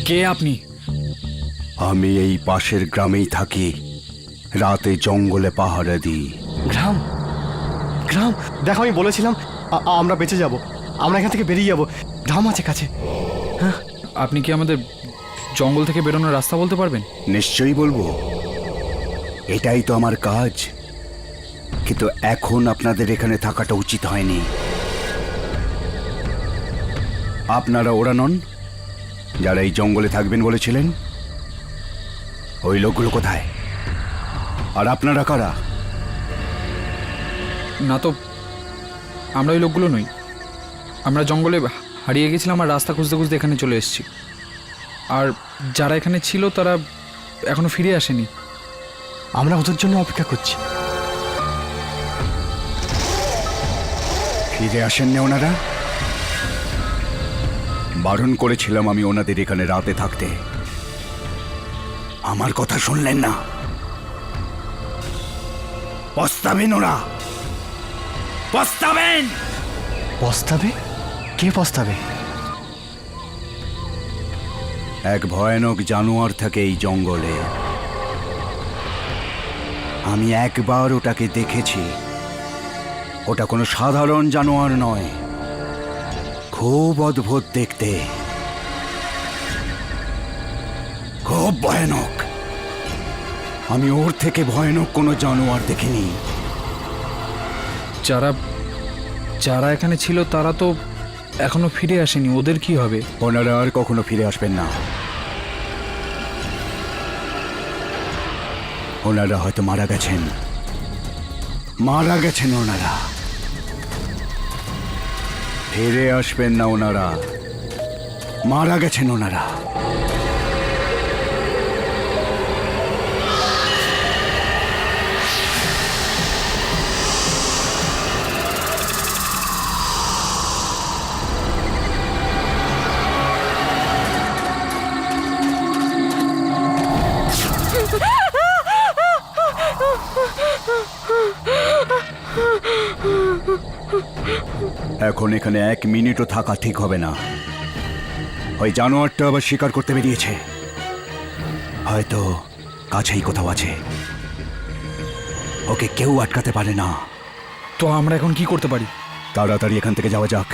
কে আপনি? আমি এই পাশের গ্রামেই থাকি, রাতে জঙ্গলে পাহারা দিই। গ্রাম গ্রাম দেখো, আমি বলেছিলাম আমরা বেঁচে যাব, আমরা এখান থেকে বেরিয়ে যাব, গ্রাম আছে কাছে। আপনি কি আমাদের জঙ্গল থেকে বেরোনোর রাস্তা বলতে পারবেন? নিশ্চয়ই বলবো, এটাই তো আমার কাজ। কিন্তু এখন আপনাদের এখানে থাকাটা উচিত হয়নি। আপনারা ওরা নন যারা এই জঙ্গলে থাকবেন বলেছিলেন? ওই লোকগুলো কোথায়? আর আপনারা কারা? না তো, আমরা ওই লোকগুলো নই। আমরা জঙ্গলে হারিয়ে গেছিলাম আর রাস্তা খুঁজতে খুঁজতে এখানে চলে এসেছি। আর যারা এখানে ছিল তারা এখনো ফিরে আসেনি। আমরা ওদের জন্য অপেক্ষা করছি। ফিরে আসেননি ওনারা? বারণ করেছিলাম আমি ওনাদের এখানে রাতে থাকতে, আমার কথা শুনলেন না। পস্তাবেন ওরা, পস্তাবেন। পস্তাবে? কে পস্তাবে? এক ভয়ানক জানোয়ার থাকে এই জঙ্গলে। আমি একবার ওটাকে দেখেছি। ওটা কোনো সাধারণ জানোয়ার নয়, খুব অদ্ভুত দেখতে, খুব ভয়ানক। আমি ওর থেকে ভয়ানক কোনো জানোয়ার দেখিনি। যারা যারা এখানে ছিল তারা তো এখনো ফিরে আসেনি, ওদের কি হবে? ওনারা আর কখনো ফিরে আসবেন না। ওনারা হয়তো মারা গেছেন, মারা গেছেন ওনারা। ফিরে আসবেন না ওনারা, মারা গেছেন ওনারা। এখন এখানে 1 মিনিটও থাকা ঠিক হবে না। ওই জানোয়ারটা আবার শিকার করতে বেরিয়েছে, হয়তো কাছেই কোথাও আছে। ওকে কেউ আটকাতে পারে না। তো আমরা এখন কি করতে পারি? তাড়াতাড়ি এখান থেকে যাওয়া যাক।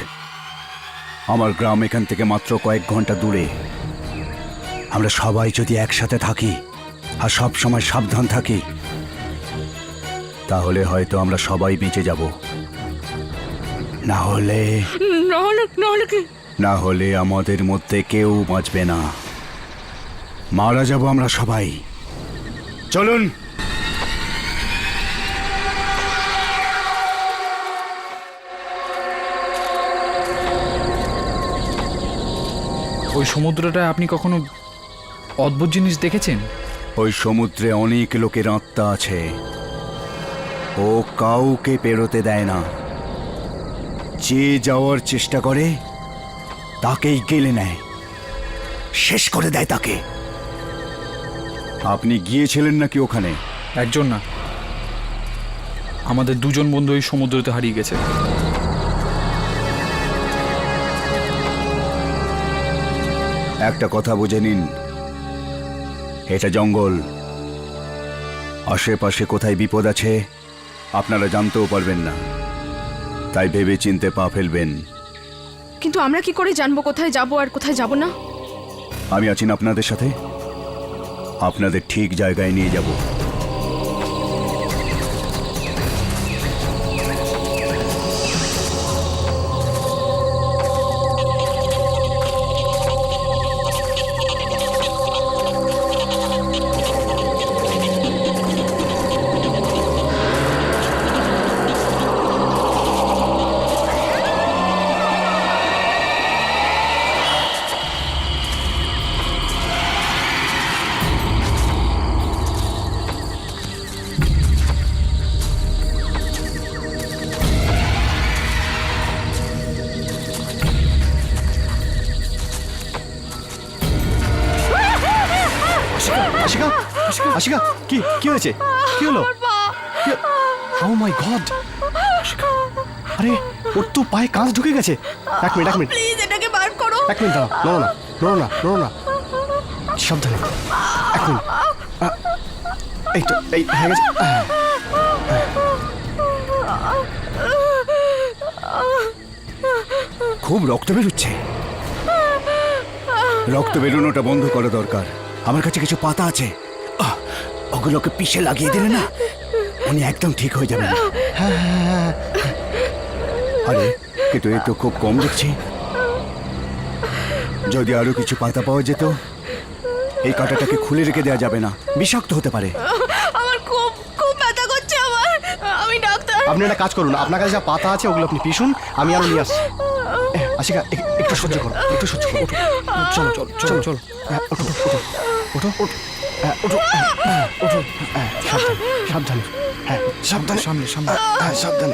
আমার গ্রাম এখান থেকে মাত্র কয়েক ঘন্টা দূরে। আমরা সবাই যদি একসাথে থাকি আর সব সময় সাবধান থাকি, তাহলে হয়তো আমরা সবাই বেঁচে যাব। না হলে কি? না হলে আমাদের মধ্যে কেউ বাঁচবে না, মারা যাব আমরা সবাই। চলুন। ওই সমুদ্রটায় আপনি কখনো অদ্ভুত জিনিস দেখেছেন? ওই সমুদ্রে অনেক লোকের আত্মা আছে, ও কাউকে পেরোতে দেয় না। যে যাওয়ার চেষ্টা করে তাকেই গেলে নেয়, শেষ করে দেয় তাকে। আপনি গিয়েছিলেন নাকি ওখানে? একজন না, আমাদের 2জন বন্ধু ওই সমুদ্রতে হারিয়ে গেছে। একটা কথা বুঝে নিন, এটা জঙ্গল। আশেপাশে কোথায় বিপদ আছে আপনারা জানতেও পারবেন না, তাই ভেবে চিনতে পা ফেলবেন। কিন্তু আমরা কি করে জানবো কোথায় যাব আর কোথায় যাব না? আমি আছি না আপনাদের সাথে, আপনাদের ঠিক জায়গায় নিয়ে যাব। আশিকা, আশিকা, কি কি হয়েছে? কি হলো? ও মাই গড! আরে ওর তো পায়ে কাঁচ ঢুকে গেছে। 1 মিনিট, 1 মিনিট, প্লিজ এটাকে বার করো। 1 মিনিট দাঁড়াও। নড়ো না, নড়ো না, নড়ো না। সাবধানে। এখন এই তো, এই হয়ে গেছে। খুব রক্ত বেরোচ্ছে। রক্ত বেরোনোটা বন্ধ করা দরকার। আমার কাছে কিছু পাতা আছে, ওগুলোকে পিষে লাগিয়ে দিলে না উনি একদম ঠিক হয়ে যাবেন। আরে কিন্তু এই তো খুব কম দেখছি। যদি আরো কিছু পাতা পাওয়া যেত। এই কাঁটাটাকে খুলে রেখে দেওয়া যাবে না, বিষাক্ত হতে পারে। আমার খুব খুব ব্যথা করছে আমার। আমি ডাক্তার। আপনি একটা কাজ করুন, আপনার কাছে যা পাতা আছে ওগুলো আপনি পিষুন, আমি আরো নিয়ে আসছি। আশিকা একটু সহ্য করো, একটু সহ্য করো। চলো চলো চলো চলো। ওঠো ওঠো ওঠো ওঠো ওঠো, ওঠো। সাবধানে, হ্যাঁ সাবধানে, সামনে সামনে। সাবধানে,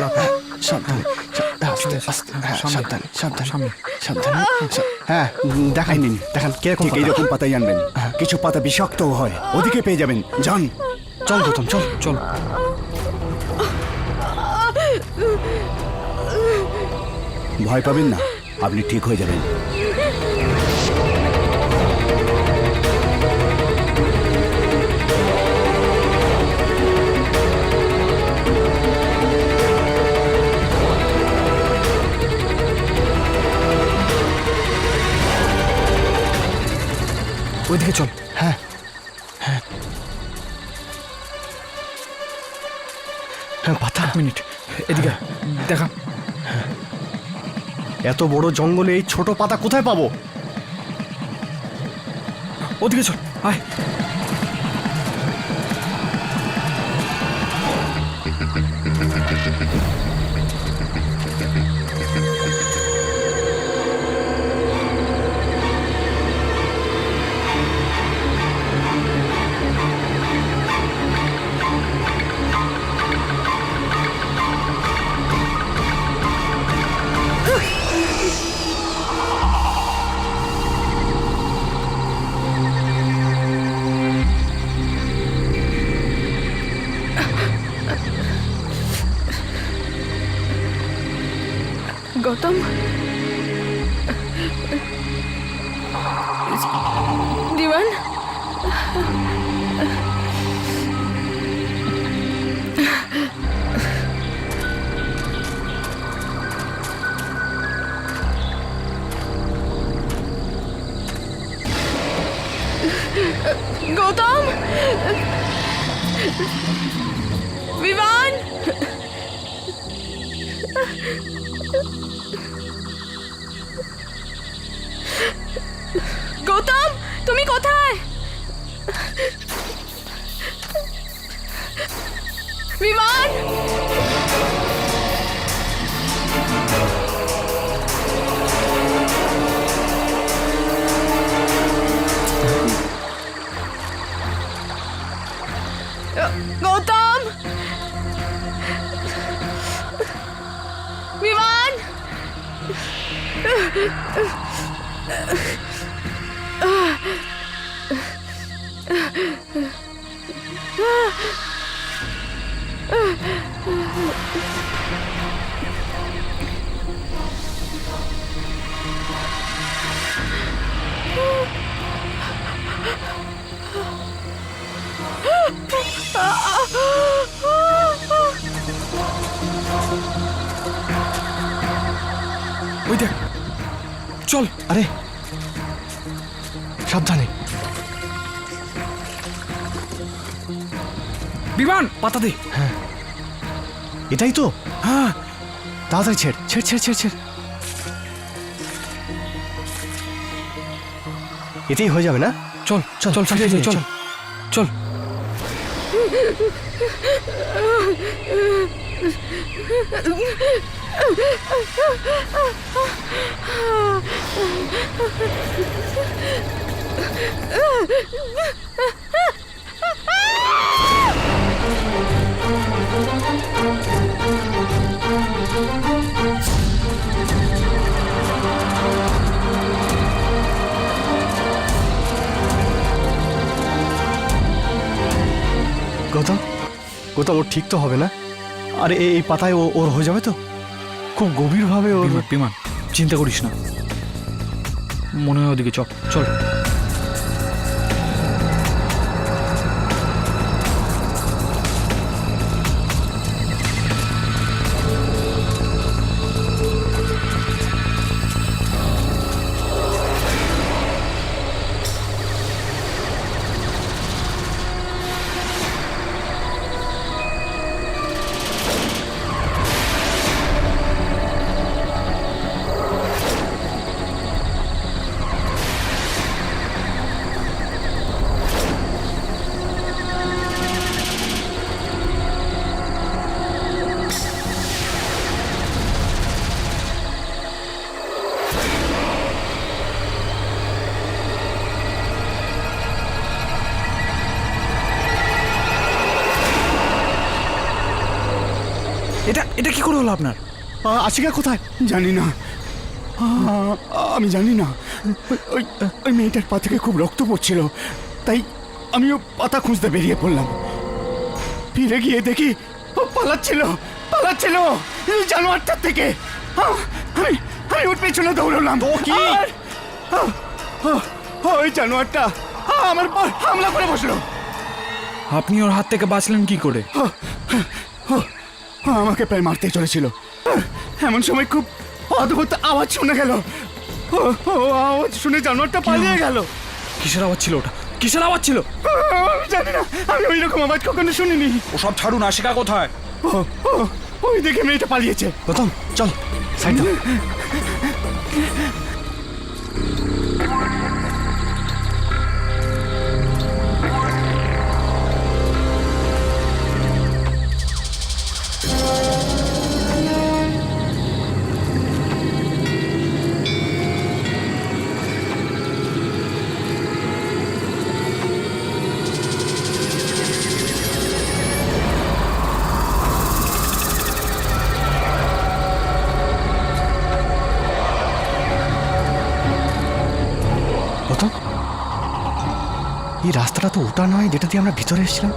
সাবধানে, আস্তে আস্তে, সাবধানে, সাবধানে, সামনে। সাবধানে। হ্যাঁ দেখাই নিন, দেখান কিরকম ঠিক এইরকম পাতাই আনবেন। কিছু পাতা বিষাক্তও হয়, ওদিকে পেয়ে যাবেন। যান। চল গৌতম, চল। চল। ভয় পাবেন না, আপনি ঠিক হয়ে যাবেন। ওইদিকে চল। হ্যাঁ পাতা। 1 মিনিট এদিকে দেখা। এত বড় জঙ্গলে এই ছোট পাতা কোথায় পাবো? ওদিকে চল, আয়। গৌতম, দিওয়ান, গৌতম, বিমান, গৌতম, তুমি কোথায়? বিমান, গৌতম, বিমান, ওই দেখ, চল। আরে সাবধানে। বিমান, পাতা দে। এটাই তো। হ্যাঁ তাড়াতাড়ি ছেড় ছেড় ছেড় ছেড় ছেড়। এতেই হয়ে যাবে না? চল চল চল চল চল চল। গৌতম, গৌতম ওর ঠিক তো হবে না? আরে এই পাতায় ওর হয়ে যাবে তো? খুব গভীরভাবে ওর। বিমান, চিন্তা করিস না, মনে হয় ওদিকে। চল চল। এটা কি করে হলো আপনার? আশিকা কোথায়? জানি না, আমি জানি না। ওই ওই মেয়েটার পা থেকে খুব রক্ত পড়ছিল, তাই আমিও পাতা খুঁজতে বেরিয়ে পড়লাম। ফিরে গিয়ে দেখি ও পালাচ্ছিল এই জানোয়ারটার থেকে। আমি আমি ওর পেছনে দৌড়লাম। তো কি? ওই জানোয়ারটা আমার পর হামলা করে বসলো। আপনি ওর হাত থেকে বাঁচলেন কি করে? আমাকে প্রায় মারতে চলেছিল। এমন সময় খুব অদ্ভুত আওয়াজ শুনে গেল। আওয়াজ শুনে জানোয়ারটা পালিয়ে গেল। কিসের আওয়াজ ছিল ওটা? কিসের আওয়াজ ছিল? আমি জানি না, আমি ওই রকম আওয়াজ কখনো শুনিনি। ওসব ছাড়ুন, আশিকা কোথায়? ওই দেখে মেয়েটা পালিয়েছে। গৌতম চল সাইড দাও। গৌতম, এই রাস্তাটা তো ওটা নয় যেটা দিয়ে আমরা ভিতরে এসেছিলাম।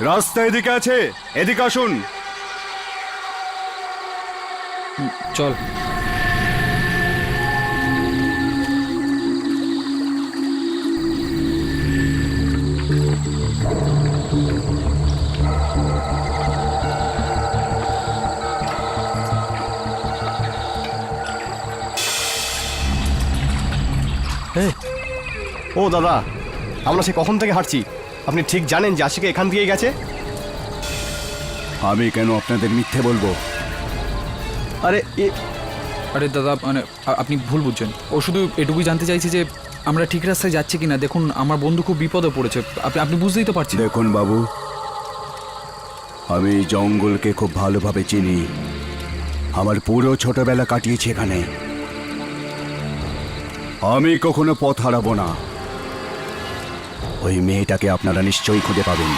রাস্তা এদিকে আছে, এদিকে আসুন। চল। ও দাদা, আমরা সে কখন থেকে হাঁটছি, আপনি ঠিক জানেন যে আশিকা এখান দিয়েই গেছে? আমি কেন আপনাদের মিথ্যে বলবো? আরে আরে দাদা, মানে আপনি ভুল বুঝছেন। ও শুধু এটুকুই জানতে চাইছে যে আমরা ঠিক রাস্তায় যাচ্ছি কিনা। দেখুন, আমার বন্ধু খুব বিপদে পড়েছে। আপনি বুঝতেই তো পারছেন। দেখুন বাবু, আমি এই জঙ্গলকে খুব ভালোভাবে চিনি। আমার পুরো ছোটবেলা কাটিয়েছি এখানে। আমি কখনো পথ হারাবো না। ওই মেয়েটাকে আপনারা নিশ্চয়ই খুঁজে পাবেন।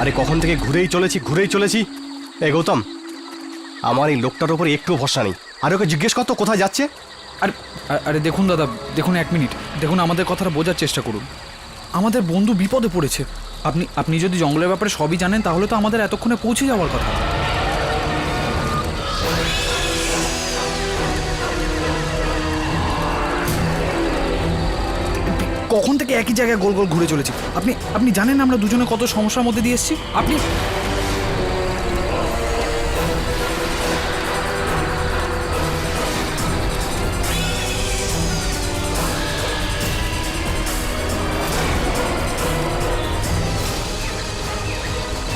আরে কখন থেকে ঘুরেই চলেছি। এ গৌতম, আমার এই লোকটার ওপর একটু ভরসা নেই। আর ওকে জিজ্ঞেস কর তো কোথায় যাচ্ছে। আরে আরে দেখুন দাদা, দেখুন 1 মিনিট দেখুন, আমাদের কথাটা বোঝার চেষ্টা করুন। আমাদের বন্ধু বিপদে পড়েছে। আপনি যদি জঙ্গলের ব্যাপারে সবই জানেন, তাহলে তো আমাদের এতক্ষণে পৌঁছে যাওয়ার কথা। কখন থেকে একই জায়গায় গোল গোল ঘুরে চলেছি। আপনি জানেন আমরা দুজনে কত সমস্যার মধ্যে দিয়ে এসেছি। আপনি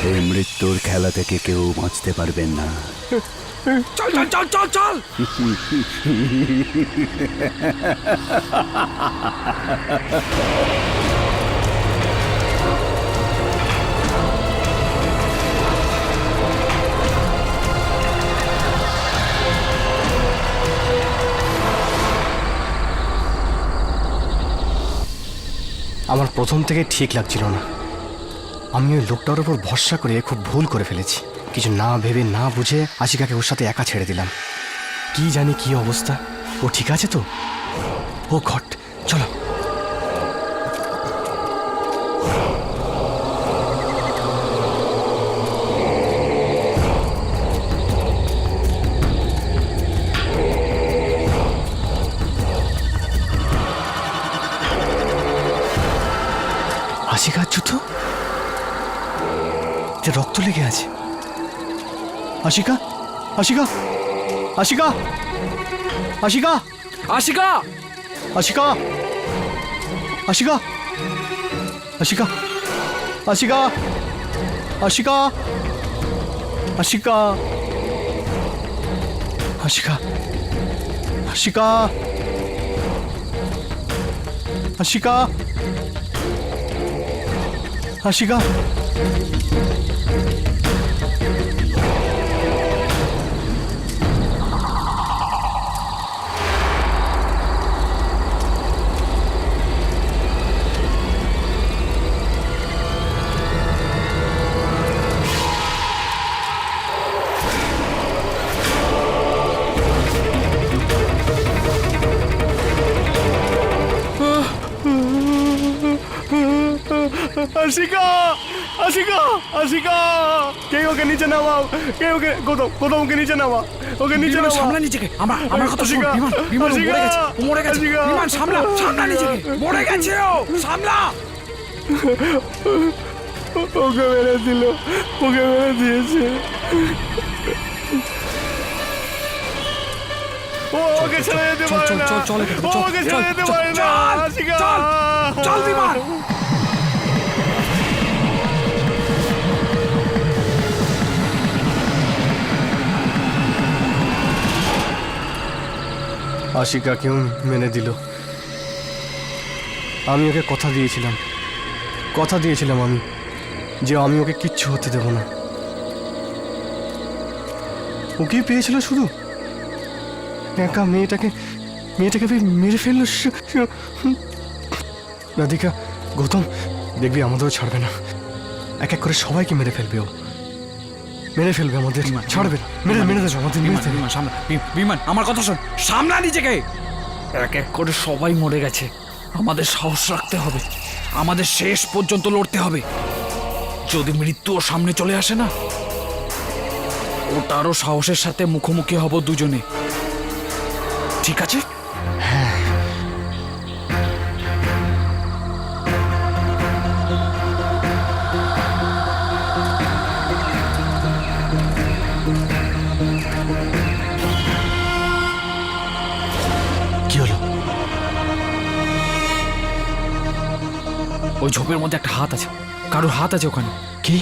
এই মৃত্যুর খেলা থেকে কেউ বাঁচতে পারবেন না। চল চল চল চল চল। আমার প্রথম থেকে ঠিক লাগছিল না। আমি ওই লোকটার উপর ভরসা করে খুব ভুল করে ফেলেছি। কিছু না ভেবে না বুঝে আশিকাকে ওর সাথে একা ছেড়ে দিলাম। কি জানি কি অবস্থা। ও ঠিক আছে তো? ও ঘট, চলো। আশিকার জুতো, এতে রক্ত লেগে আছে। আশিকা, আশিকা, আশিকা, আশিকা, আশিকা, আশিকা, আশিকা, আশিকা, আশিকা, আশিকা, আশিকা, আশিকা, আশিকা, আশিকা, আশিকা, আশিকা, আশিকা, আশিকা, কে ওকে নিচে নামাও, কে ওকে গৌতম, গৌতম ওকে নিচে নামা, ওকে নিচে বিমান, নামা। সামলা নিজেকে। আমার কথা শোন। আশিকা, বিমান, বিমান, ও মরে আশিকা, গেছে, ও মরে গেছে। আশিকা। বিমান, সামলা নিজেকে। মরে গেছে ও, সামলা। ওকে মেরে দিল, ওকে মেরে দিয়েছে। ও ওকে ছেড়ে যেতে চল, পারে চল, না, চল, চল এখান থেকে, ও চল, ওকে চল, ছেড়ে যেতে চল, পারে না। চল, আশিকা, চল বিমান। আশিকাকেও মেনে দিল। আমি ওকে কথা দিয়েছিলাম আমি যে আমি ওকে কিচ্ছু হতে দেব না। ওকেই পেয়েছিল শুধু, একা মেয়েটাকে মেরে ফেললো। রাধিকা, গৌতম, দেখবি আমাদেরও ছাড়বে না। এক এক করে সবাইকে মেরে ফেলবে ও, মেরে ফেলবে আমাদের, ছাড়বে না। মেরে দেবে আমাদের, মেরে দেবে। বিমান, সামলা। বিমান, আমার কথা শোন, সামলা নিজেকে। এক এক করে সবাই মরে গেছে, আমাদের সাহস রাখতে হবে, আমাদের শেষ পর্যন্ত লড়তে হবে। যদি মৃত্যুও সামনে চলে আসে না, ওটারও সাহসের সাথে মুখোমুখি হব দুজনে, ঠিক আছে? কি হলো? ওই ঝোপের মধ্যে একটা হাত আছে, কারোর হাত আছে ওখানে। কি?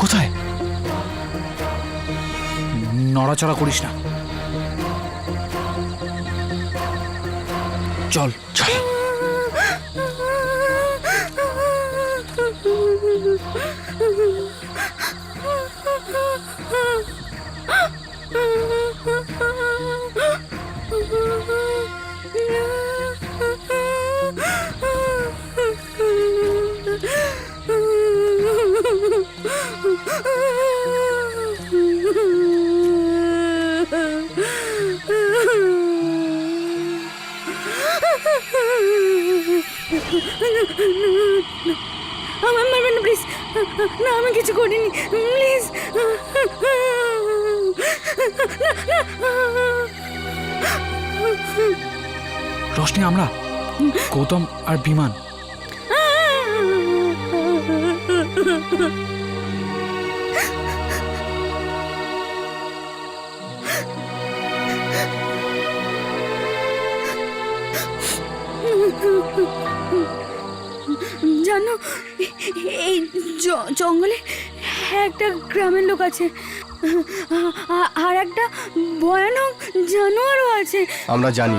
কোথায়? নড়াচড়া করিস না, চল চল। আমার মারবেন না প্লিজ, না আমি কিছু করিনি প্লিজ। রোশনি, আমরা গৌতম আর বিমান। জানো, এই জঙ্গলে একটা গ্রামের লোক আছে, আর একটা ভয়ানক জানোয়ারও আছে। আমরা জানি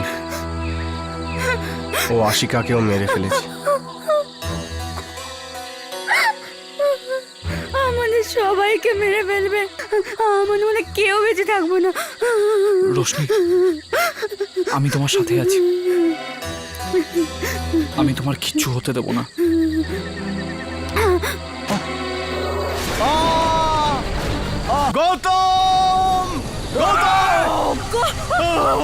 ও আশিকাকেও মেরে ফেলেছে। আমাদের সবাইকে মেরে ফেলবে, আমার মনে কেউ বেঁচে থাকবো না। রোশনি, আমি তোমার সাথে আছি, আমি তোমার কিচ্ছু হতে দেব না। গৌতম, গৌতম, গৌতম,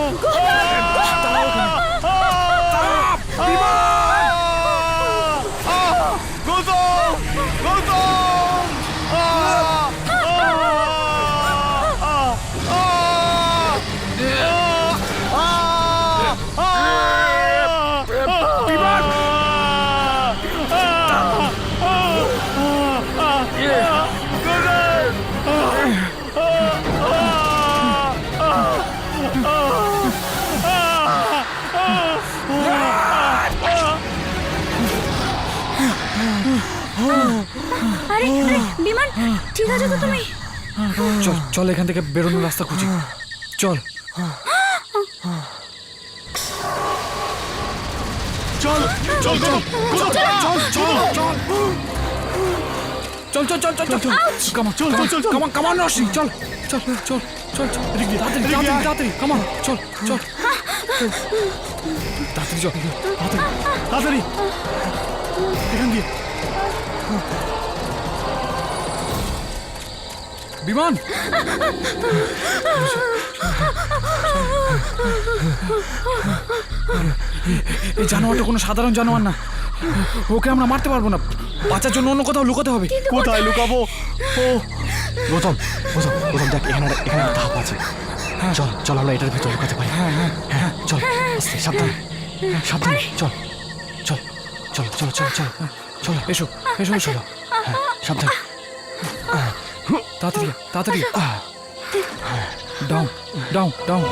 গৌতম, আরে বিমান, ঠিক আছে তো তুমি? চল চল, এখান থেকে বেরোনোর রাস্তা খুঁজি, চল। চল চল চল চল চল চল চল চল চল কামান চল চল চল কামান কামান রশি চল চল চল চল চল তাড়াতাড়ি তাড়াতাড়ি তাড়াতাড়ি কামান চল চল তাড়াতাড়ি চল তাড়াতাড়ি এখান দিয়ে বিমান এই জানোয়ারটা কোনো সাধারণ জানোয়ার না, ওকে আমরা মারতে পারবো না, বাঁচার জন্য অন্য কোথাও লুকাতে হবে। কোথায় লুকাবো? ও গৌতম গৌতম গৌতম দেখ, এখানে এখানে একটা ধাপ আছে। চল চল আমরা এটার ভেতর লুকাতে পারি। হ্যাঁ হ্যাঁ হ্যাঁ চল আস্তে সাবধান সাবধান চল চল চল চল চল চল চল এসো এসো এসো হ্যাঁ সাবধান তাড়াতাড়ি তাড়াতাড়ি ডাউন ডাউন ডাউন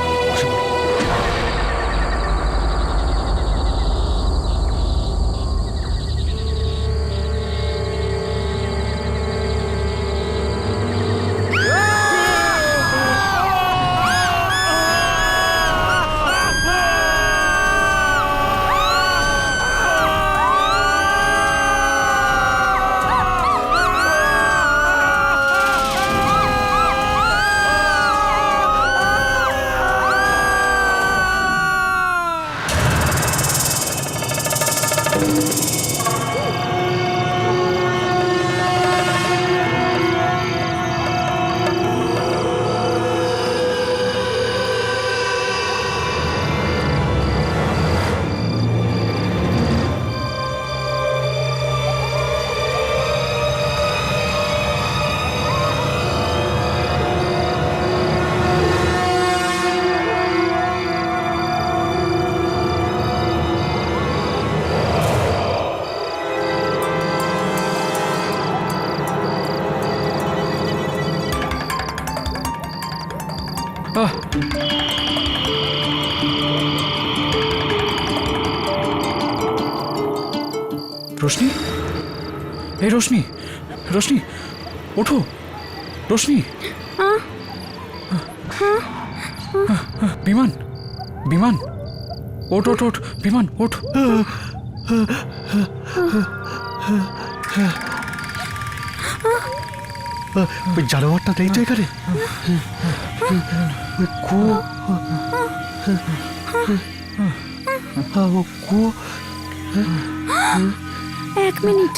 रोशनी ए रोशनी रोशनी उठो रोशनी विमान विमान उठ उठ उठ विमान उठ ওই জানোয়ারটা নেই তো এখানে? ওই কুয়ো ও কুয়ো। এক মিনিট,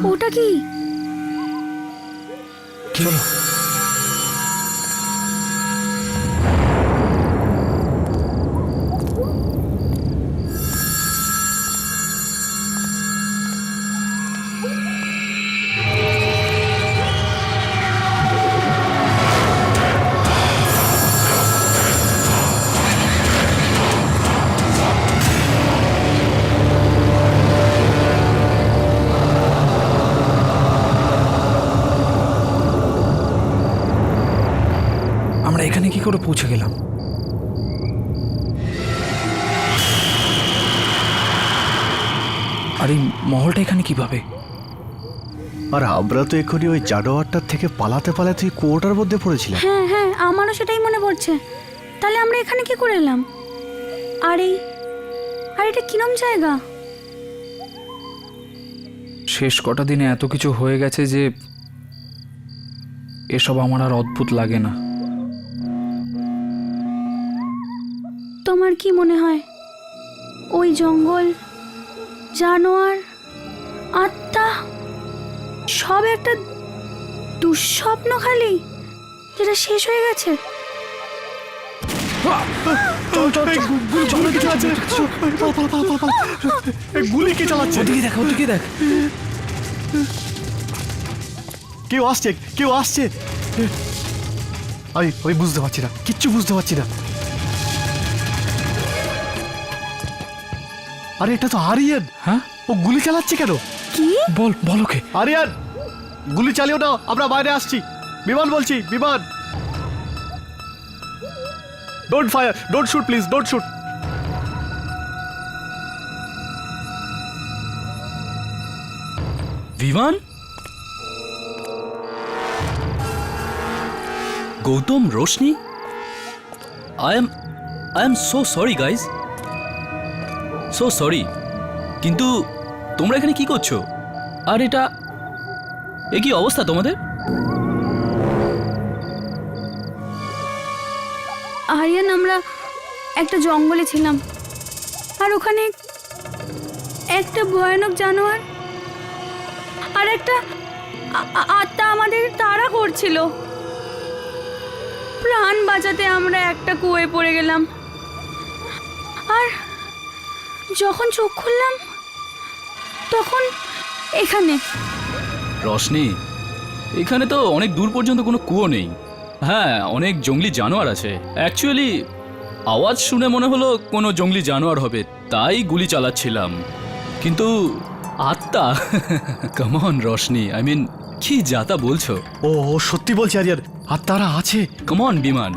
ওটা কি? চলো এখানে কি করে পৌঁছে গেলাম? আর এই মহলটা এখানে কিভাবে? আর আমরা তো এখনই ওই জানোয়ারটার থেকে পালাতে পালাতে কুয়োটার মধ্যে পড়েছিলাম। হ্যাঁ হ্যাঁ আমারও সেটাই মনে পড়ছে। তাহলে আমরা এখানে কি করে এলাম? আর এটা কিরম জায়গা? শেষ কটা দিনে এত কিছু হয়ে গেছে যে এসব আমার আর অদ্ভুত লাগে না। তোমার কি মনে হয় ওই জঙ্গল, জানোয়ার, আত্মা সব একটা দুঃস্বপ্ন খালি, যেটা শেষ হয়ে গেছে? গুলি কে চালাচ্ছে? ওদিকে দেখ ওদিকে দেখ, কেউ আসছে কেউ আসছে। আমি বুঝতে পারছি না, কিচ্ছু বুঝতে পারছি না। আরে এটা তো আরিয়ান। হ্যাঁ ও গুলি চালাচ্ছে কেন? কি বল বল ওকে। আরিয়ান গুলি চালিও না, আমরা বাইরে আসছি। বিমান বলছি, বিমান। Don't fire, don't shoot please, don't shoot. विमान, गौतम, रोशनी, I am so sorry guys. So sorry, কিন্তু তোমরা এখানে কি করছো? আর এটা এ কি অবস্থা তোমাদের? আরিয়ান, আমরা একটা জঙ্গলে ছিলাম, আর ওখানে একটা ভয়ানক জানোয়ার আর একটা আত্মা আমাদের তাড়া করছিল। প্রাণ বাঁচাতে আমরা একটা কুয়োয় পড়ে গেলাম, আর যখন চোখ খুললাম তখন এখানে। রশনি, এখানে তো অনেক দূর পর্যন্ত কোনো কুয়ো নেই। হ্যাঁ, অনেক জঙ্গলি জানোয়ার আছে। অ্যাকচুয়ালি আওয়াজ শুনে মনে হলো কোনো জঙ্গলি জানোয়ার হবে, তাই গুলি চালাচ্ছিলাম। কিন্তু আত্মা come on Roshni, I mean কি যাতা বলছো? ও ও সত্যি বলছি আরিয়ান, আর তারা আছে। কাম অন বিমান,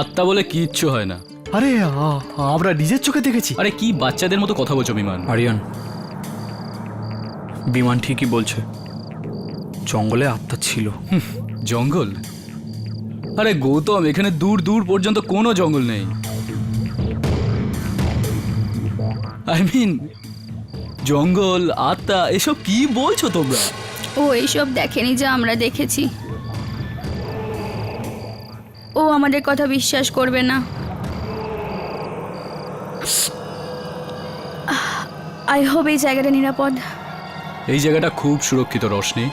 আত্মা বলে কিচ্ছু হয় না। আরে আমরা নিজের চোখে দেখেছি। আরে কি বাচ্চাদের মতো কথা বলছো বিমান? আরিয়ান, বিমান ঠিকই বলছে, জঙ্গলে আত্মা ছিল। জঙ্গল? আরে গৌতম, এখানে দূর দূর পর্যন্ত কোনো জঙ্গল নেই। আই মিন জঙ্গল, আত্মা, এসব কি বলছো তোমরা? ও এইসব দেখেনি যা আমরা দেখেছি। ও আমাদের কথা বিশ্বাস করবে না। আই হোপ এই জায়গাটা নিরাপদ। এই জায়গাটা খুব সুরক্ষিত রশনি।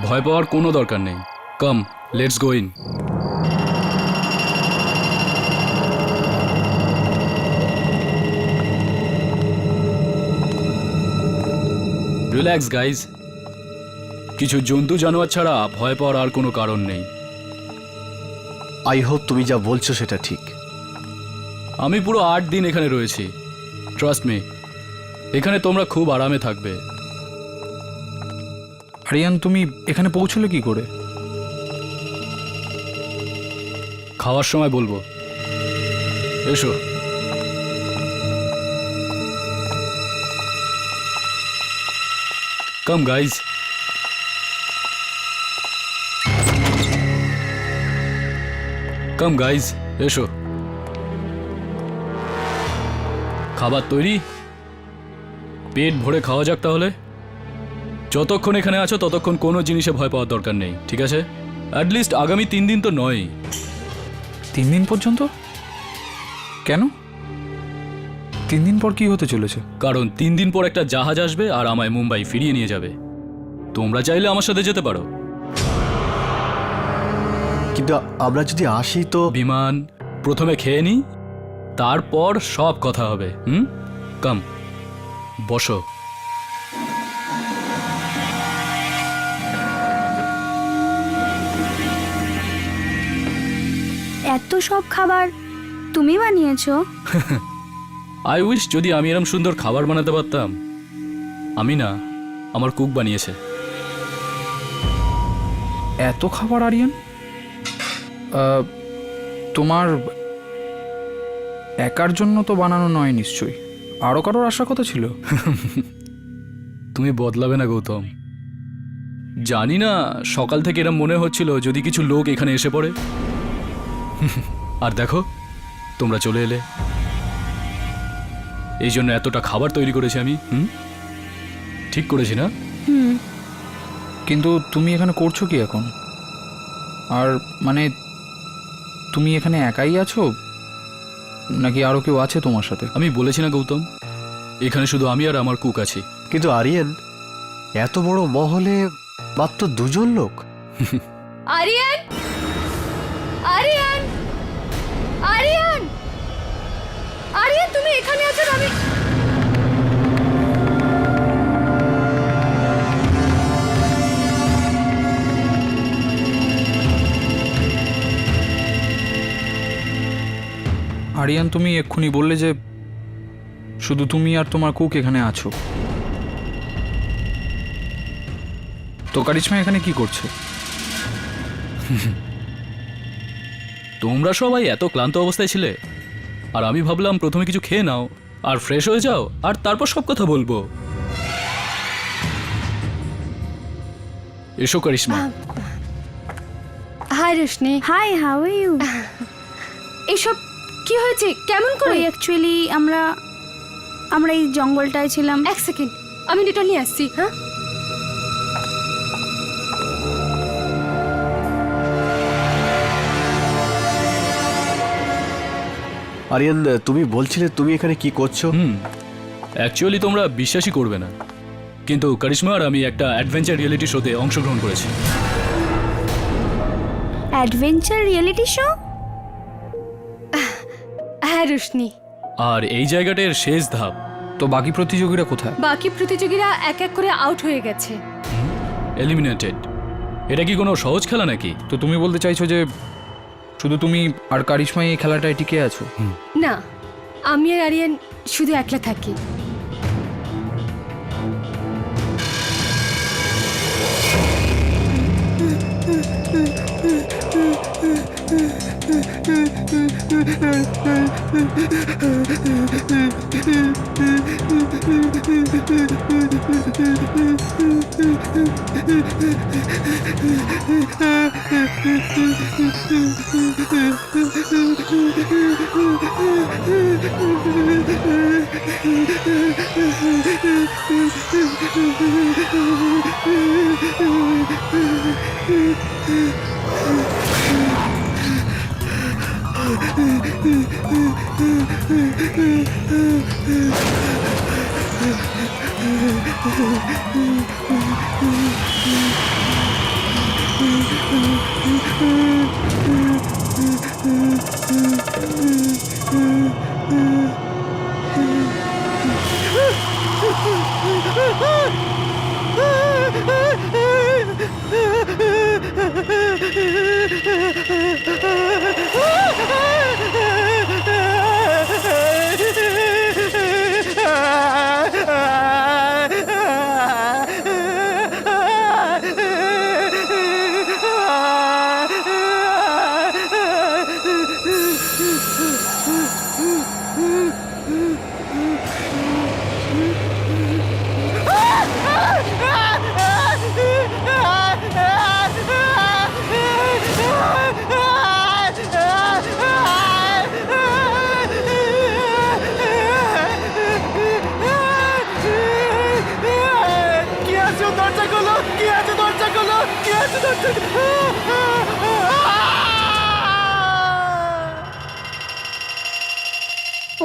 ভয় পাওয়ার কোনো দরকার নেই। Come, let's go in. Relax guys, কিছু জন্তু জানোয়ার ছাড়া ভয় পাওয়ার আর কোনো কারণ নেই। আই হোপ তুমি যা বলছো সেটা ঠিক। আমি পুরো 8 দিন এখানে রয়েছি, ট্রাস্ট মি। এখানে তোমরা খুব আরামে থাকবে। আরিয়ান, তুমি এখানে পৌঁছলে কি করে? খাওয়ার সময় বলবো, এসো। কাম গাইজ। কাম গাইজ, এসো। খাবার তৈরি? পেট ভরে খাওয়া যাক তাহলে। যতক্ষণ এখানে আছো ততক্ষণ কোনো জিনিসে ভয় পাওয়ার দরকার নেই, ঠিক আছে? অ্যাটলিস্ট আগামী 3 দিন তো নয়। 3 দিন পর্যন্ত? কেন? 3 দিন পর কি হতে চলেছে? কারণ 3 দিন পর একটা জাহাজ আসবে আর আমায় মুম্বাই ফিরিয়ে নিয়ে যাবে। তোমরা চাইলে আমার সাথে যেতে পারো। কিন্তু আমরা যদি আসি তো। বিমান, প্রথমে খেয়ে নি, তারপর সব কথা হবে। কাম, বসো। এত সব খাবার তুমি বানিয়েছো? আই উইশ যদি আমি এরম সুন্দর খাবার বানাতে পারতাম। আমি না, আমার কুক বানিয়েছে। এত খাবার আরিয়ান? তোমার একার জন্য তো বানানো নয় নিশ্চয়ই, আরও কারোর আসার কথা ছিল। তুমি বদলাবে না গৌতম। জানি না, সকাল থেকে এরম মনে হচ্ছিল যদি কিছু লোক এখানে এসে পড়ে। আর দেখো, তোমরা চলে এলে। এই জন্য এতটা খাবার তৈরি করেছি আমি। ঠিক করেছি না? কিন্তু তুমি এখানে করছো কি এখন? আর মানে তুমি এখানে একাই আছো নাকি আরও কেউ আছে তোমার সাথে? আমি বলেছি না গৌতম, এখানে শুধু আমি আর আমার কুক আছি। কিন্তু আরিয়ান, এত বড় মহলে মাত্র 2 জন লোক। আরিয়ান, আরিয়ান, আরিয়ান, আরিয়ান, তুমি এখানে আছো? আমি আরিয়ান, তুমি এক্ষুনি বললে যে শুধু তুমি আর তোমার কুক এখানে আছো, তো কারিশমা এখানে কি করছে? তোমরা সবাই এত ক্লান্ত অবস্থায় ছিলে, আর আমি ভাবলাম প্রথমে কিছু খেয়ে নাও আর ফ্রেশ হয়ে যাও, আর তারপর সব কথা বলবো। এসো Karishma. Hi Roshni. Hi, how are you? এসব কি হয়েছে? কেমন করে? অ্যাকচুয়ালি আমরা আমরা এই জঙ্গলটায় ছিলাম। এক সেকেন্ড, আমি ডেটল নিয়ে আসছি। হ্যাঁ, আরিয়ান, তুমি বলছিলে তুমি এখানে কি করছো? অ্যাকচুয়ালি তোমরা বিশ্বাসই করবে না, কিন্তু কারিশমা আর আমি একটা অ্যাডভেঞ্চার রিয়েলিটি শোতে অংশগ্রহণ করেছি। Adventure reality show? হ্যাঁ রোশনি। আর এই জায়গাটার শেষ ধাপ। তো বাকি প্রতিযোগীরা কোথায়? বাকি প্রতিযোগীরা এক এক করে আউট হয়ে গেছে। এলিমিনেটেড। এটা কি কোনো সহজ খেলা নাকি? তো তুমি বলতে চাইছো যে শুধু তুমি আর কারিশমাই এই খেলাটায় টিকে আছো? না, আমি আর আরিয়ান শুধু একলা থাকি।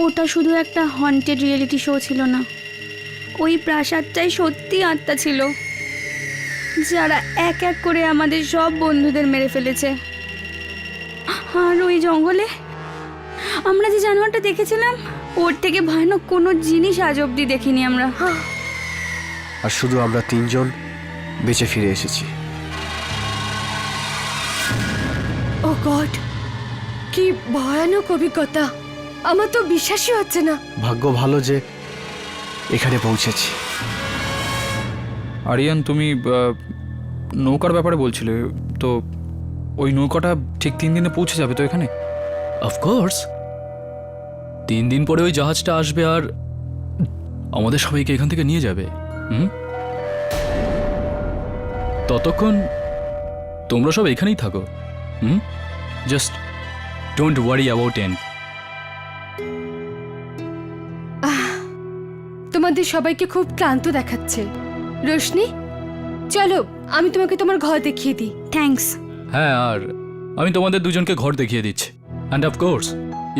ওটা শুধু একটা হন্টেড রিয়েলিটি শো ছিল না, ওই প্রাসাদটাই সত্যি আত্মা ছিল, যারা এক এক করে আমাদের সব বন্ধুদের মেরে ফেলেছে। আর ওই জঙ্গলে আমরা যে জানোয়ারটা দেখেছিলাম, ওর থেকে ভয়ানক কোনো জিনিস আজ অব্দি দেখিনি আমরা। আর শুধু আমরা তিনজন বেঁচে ফিরে এসেছি। ও গড, কি ভয়ানক অভিজ্ঞতা! আমার তো বিশ্বাসই হচ্ছে না। ভাগ্য ভালো যে এখানে পৌঁছেছি। আরিয়ান, তুমি নৌকার ব্যাপারে বলছিলে, তো ওই নৌকাটা ঠিক 3 দিনে পৌঁছে যাবে তো এখানে? অফকোর্স 3 দিন পরে ওই জাহাজটা আসবে আর আমাদের সবাইকে এখান থেকে নিয়ে যাবে। ততক্ষণ তোমরা সব এখানেই থাকো। Just don't worry about end. তোমাদের সবাইকে খুব ক্লান্ত দেখাচ্ছে। রোশনি, চলো আমি তোমাকে তোমার ঘর দেখিয়ে দিই। থ্যাঙ্কস। হ্যাঁ, আর আমি তোমাদের দুজনকে ঘর দেখিয়ে দিচ্ছি। And of course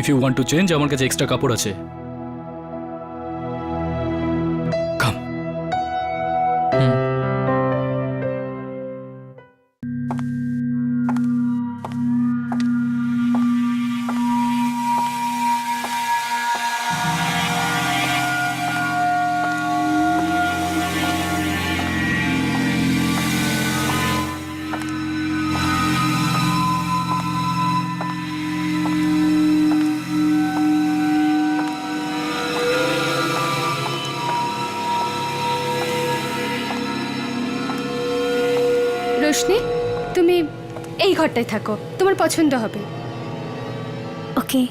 if you want to change, আমার কাছে এক্সট্রা কাপড় আছে। কাম। রোশনি, তুমি এই ঘরটায় থাকো, তোমার পছন্দ হবে। Okay,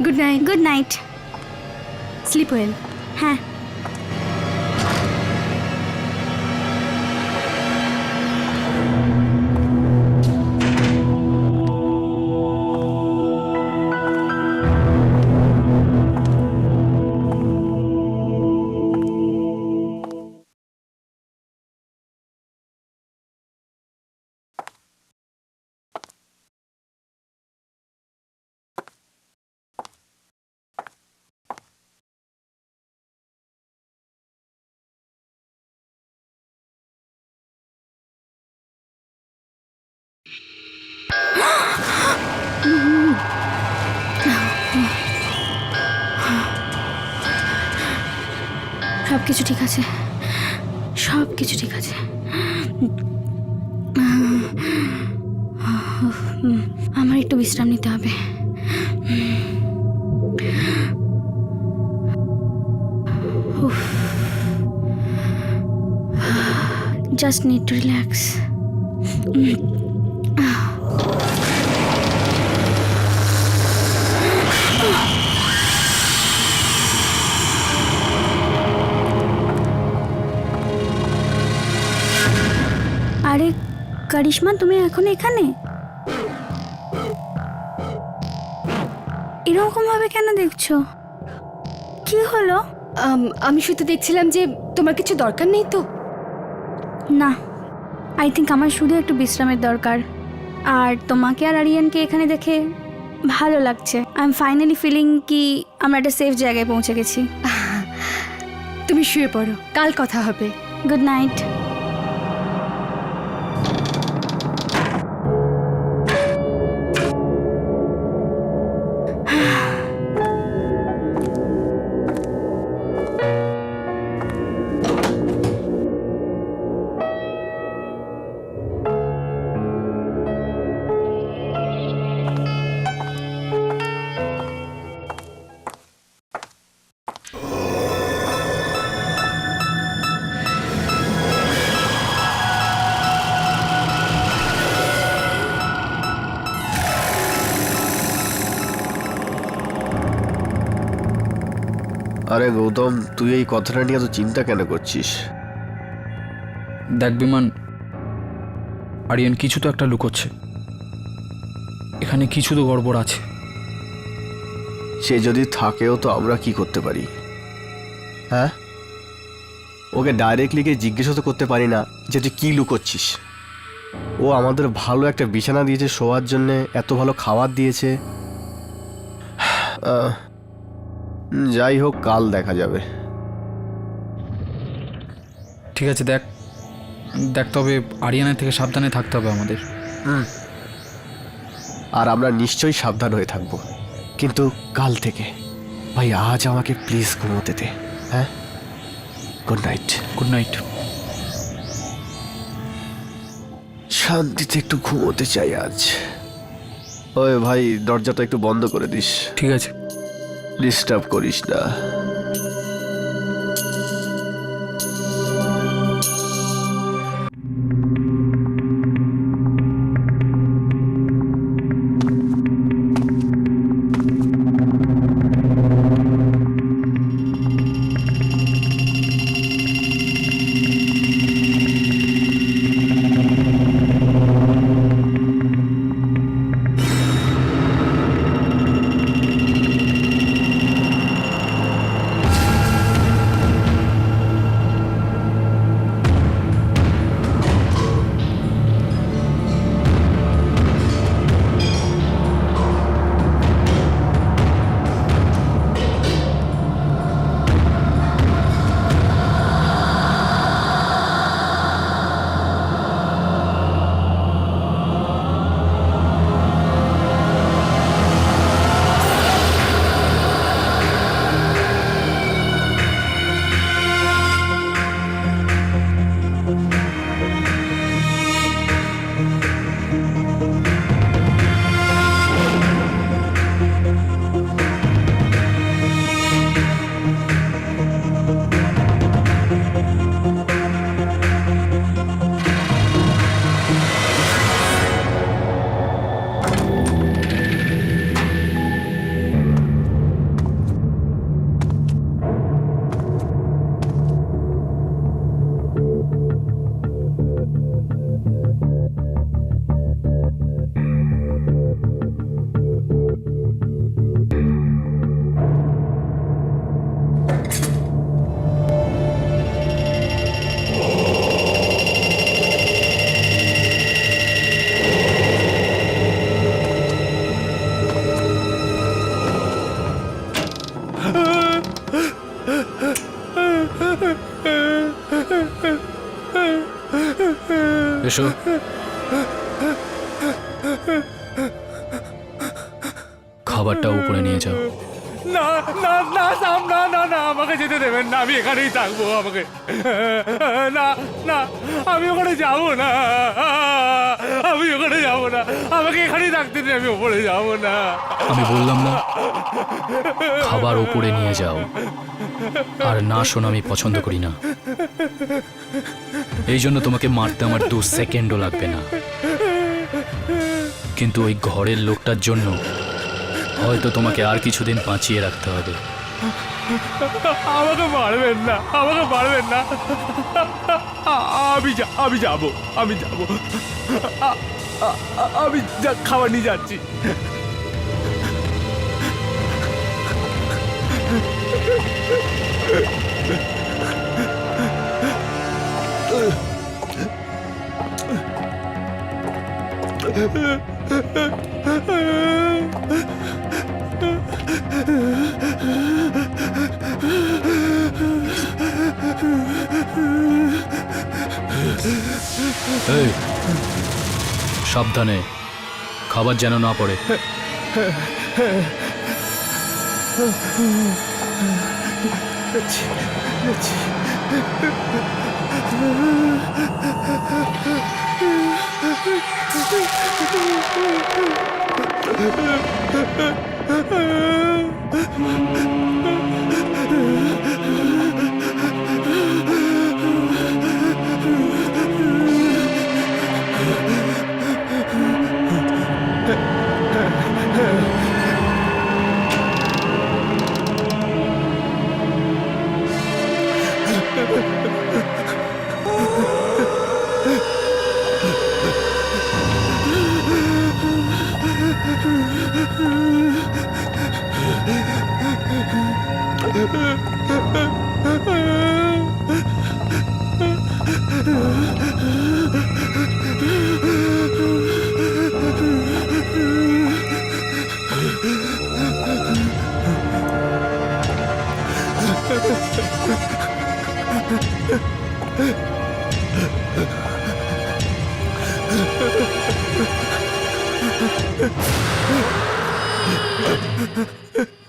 good night. Good night. Sleep well. হ্যাঁ। সব কিছু ঠিক আছে, সব কিছু ঠিক আছে। আমার একটু বিশ্রাম নিতে হবে। Just need to relax. আরে কারিশমা, তুমি এখন এখানে? এরকম ভাবে কেন দেখছো? কি হলো? আমি শুধু দেখছিলাম যে তোমার কিছু দরকার নেই তো। না, আই থিঙ্ক আমার শুধু একটু বিশ্রামের দরকার। আর তোমাকে আর আরিয়ানকে এখানে দেখে ভালো লাগছে। আই এম ফাইনালি ফিলিং কি আমরা একটা সেফ জায়গায় পৌঁছে গেছি। তুমি শুয়ে পড়ো, কাল কথা হবে। Good night. আরে গৌতম, তুই এই কথাটা নিয়ে এত চিন্তা কেন করছিস? দেখ বিমান, আরিয়ান কিছু তো একটা লুকোচ্ছে। এখানে কিছু তো গড়বড় আছে। সে যদি থাকেও তো আমরা কি করতে পারি? হ্যাঁ, ওকে ডাইরেক্টলি গিয়ে জিজ্ঞেস তো করতে পারি না যে তুই কি লুকোচ্ছিস। ও আমাদের ভালো একটা বিছানা দিয়েছে শোয়ার জন্যে, এত ভালো খাবার দিয়েছে। যাই হোক, কাল দেখা যাবে। ঠিক আছে, দেখ দেখ তবে আরিয়ানের থেকে সাবধানে থাকতে হবে আমাদের। আর আমরা নিশ্চয়ই সাবধান হয়ে থাকবো, কিন্তু কাল থেকে। ভাই, আজ আমাকে প্লিজ ঘুমোতে দে। হ্যাঁ, গুড নাইট। Good night. শান্তিতে একটু ঘুমোতে চাই আজ। ওই ভাই, দরজাটা একটু বন্ধ করে দিস। ঠিক আছে। ডিস্টার্ব করিস না। এসো। খাবারটা উপরে নিয়ে যাও। না না না সাম, না না না, আমাকে আমাকে যেতে দেবেন না, আমি এখানেই থাকবো। আমাকে না না, আমি ওখানে যাবো না, আমি ওখানে যাবো না, আমাকে এখানেই থাকতে দিন, আমি ওপরে যাবো না। আমি বললাম না খাবার ওপরে নিয়ে যাও, আর না শোনা আমি পছন্দ করি না। এই জন্য তোমাকে মারতে আমার 2 সেকেন্ডও লাগবে না, কিন্তু ওই ঘরের লোকটার জন্য হয়তো তোমাকে আর কিছুদিন বাঁচিয়ে রাখতে হবে। আমাকে মারবেন না, আমাকে মারবেন না, আমি যাবো, আমি যাবো, আমি খাবার নিয়ে যাচ্ছি। এই, সাবধানে, খাবার যেন না পড়ে।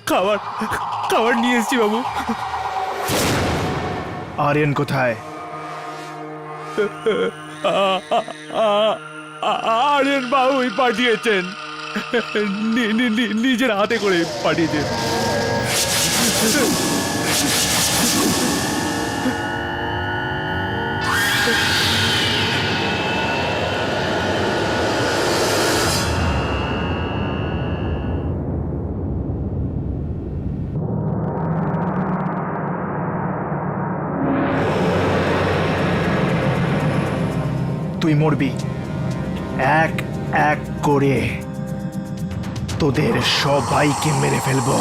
খাবার খাবার নিয়ে এসছি বাবু। আরিয়ান কোথায়? আরিয়ান বাবুই পাঠিয়েছেন, নিজের হাতে করে পাঠিয়েছেন। তুই মরবি এক এক করে, তোদের সবাইকে মেরে ফেলবো।